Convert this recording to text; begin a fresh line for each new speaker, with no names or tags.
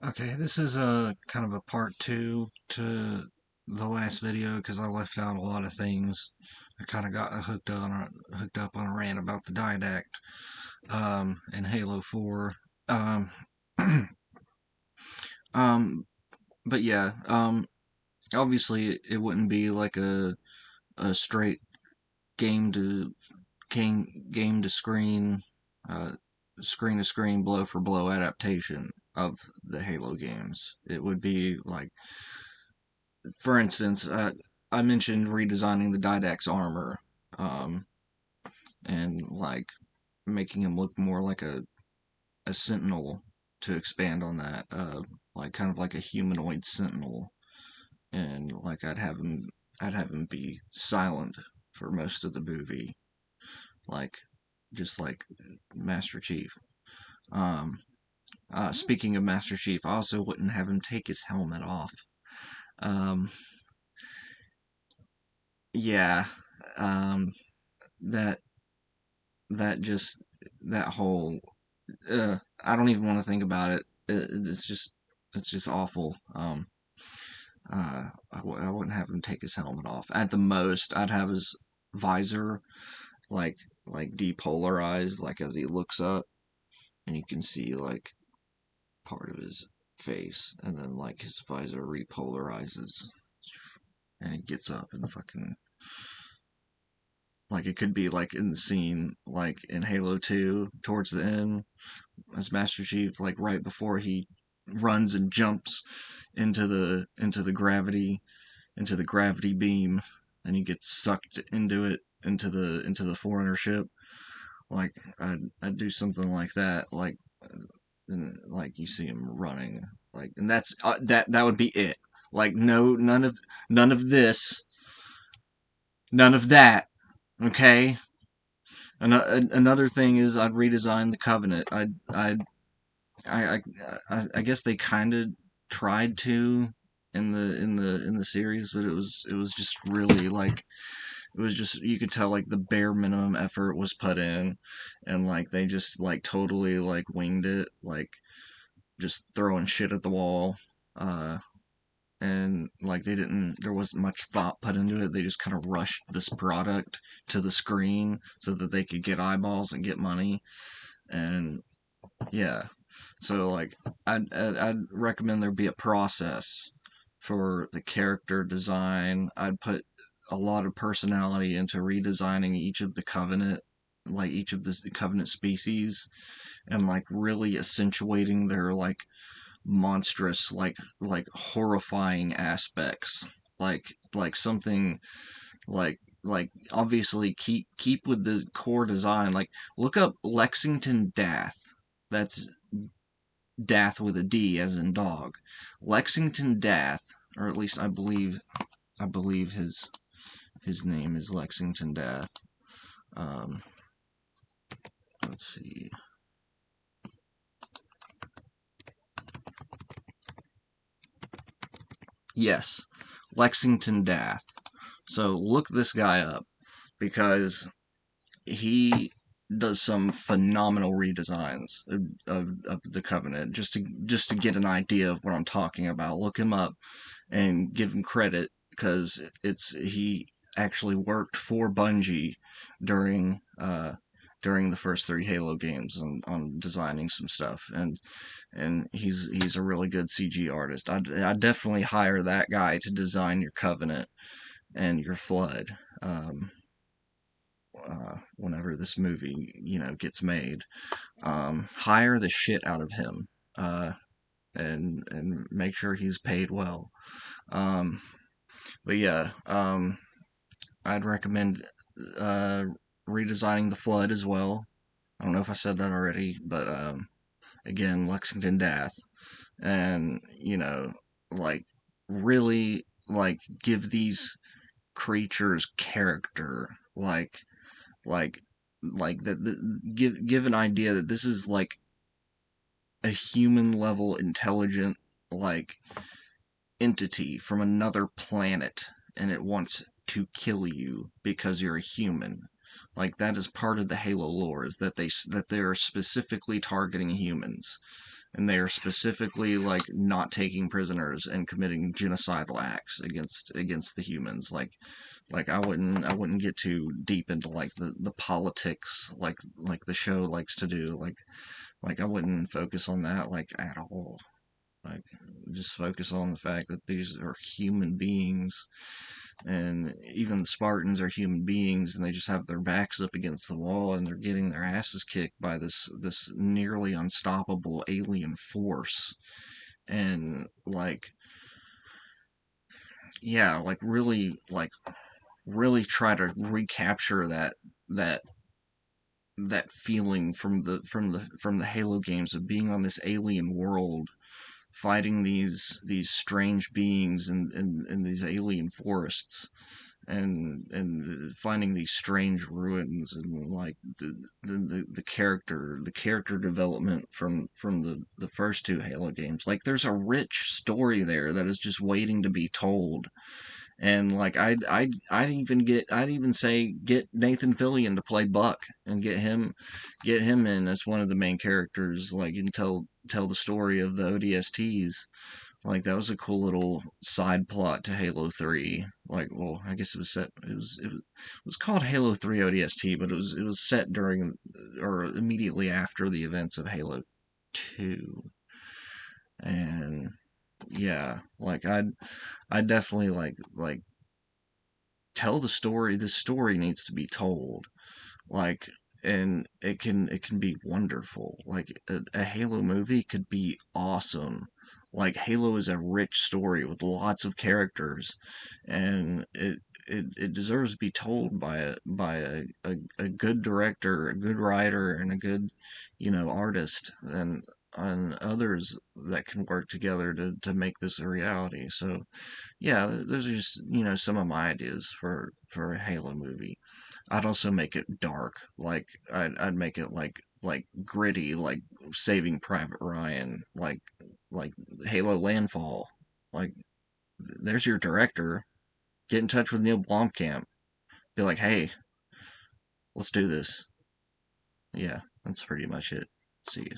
Okay, this is a kind of a part two to the last video because I left out a lot of things. I kind of got hooked up on a rant about the Didact in Halo 4. Um, um, but yeah, obviously it wouldn't be like a straight game to game to screen, uh, screen to screen, blow for blow adaptation of the Halo games. It would be like, for instance, I mentioned redesigning the Didact's armor, um, and like making him look more like a sentinel to expand on that, like kind of like a humanoid sentinel, and like I'd have him be silent for most of the movie, like just like Master Chief. Um, Speaking of Master Chief, I also wouldn't have him take his helmet off. Um, yeah, um, that that just that whole I don't even want to think about it. It's just awful. I wouldn't have him take his helmet off. At the most, I'd have his visor like depolarized, like as he looks up, and you can see like part of his face, and then like his visor repolarizes, and he gets up and fucking like it could be like in the scene like in Halo 2 towards the end as Master Chief, like right before he runs and jumps into the gravity beam, and he gets sucked into it into the Forerunner ship. Like I'd do something like that, and like you see him running, like, and that's that would be it. Like no, none of this, none of that. Okay. Another thing is I'd redesign the Covenant. I, I guess they kind of tried to in the series, but it was just really like it was just you could tell like the bare minimum effort was put in, and like they just like totally like winged it, like just throwing shit at the wall, uh, and like they didn't there wasn't much thought put into it. They just kind of rushed this product to the screen so that they could get eyeballs and get money, and yeah. So like I'd recommend there be a process for the character design. I'd put a lot of personality into redesigning each of the covenant, like each of the covenant species, and like really accentuating their like monstrous, horrifying aspects. Like something like obviously keep with the core design. Like look up Lexington Dath. That's Dath with a D as in dog. Lexington Dath, or at least I believe his name is Lexington Dath. Um, let's see. Yes, Lexington Dath. So look this guy up because he does some phenomenal redesigns of the Covenant. Just to get an idea of what I'm talking about, look him up and give him credit because he actually worked for Bungie during during the first three Halo games on designing some stuff, and he's a really good CG artist. I'd definitely hire that guy to design your Covenant and your Flood. Whenever this movie gets made, hire the shit out of him, uh, and make sure he's paid well. Um, but yeah, I'd recommend uh, redesigning the Flood as well. I don't know if I said that already, but again, Lexington Dath, and like really like give these creatures character, like give an idea that this is like a human level intelligent like entity from another planet, and it wants to kill you because you're a human. Like that is part of the Halo lore, is that they're specifically targeting humans, and they are specifically like not taking prisoners and committing genocidal acts against the humans. Like I wouldn't get too deep into like the politics like the show likes to do. Like I wouldn't focus on that like at all. Like just focus on the fact that these are human beings, and even the Spartans are human beings, and they just have their backs up against the wall, and they're getting their asses kicked by this nearly unstoppable alien force. And like, yeah, really try to recapture that that feeling from the Halo games of being on this alien world, fighting these strange beings in these alien forests, and finding these strange ruins, and like the character development from the first two Halo games. Like there's a rich story there that is just waiting to be told. And like I'd even say get Nathan Fillion to play Buck, and get him in as one of the main characters, like, and tell the story of the ODSTs. Like that was a cool little side plot to Halo 3. Like, well, I guess it was called Halo 3 ODST, but it was set during or immediately after the events of Halo 2. And yeah, like I definitely like tell the story. The story needs to be told. Like, and it can be wonderful. Like a Halo movie could be awesome. Like Halo is a rich story with lots of characters, and it deserves to be told by a good director, a good writer, and a good, artist, and others that can work together to make this a reality. So yeah, those are just, some of my ideas for a Halo movie. I'd also make it dark. Like I'd make it like gritty, like Saving Private Ryan, like Halo Landfall. Like there's your director. Get in touch with Neil Blomkamp. Be like, hey, let's do this. Yeah, that's pretty much it. See you.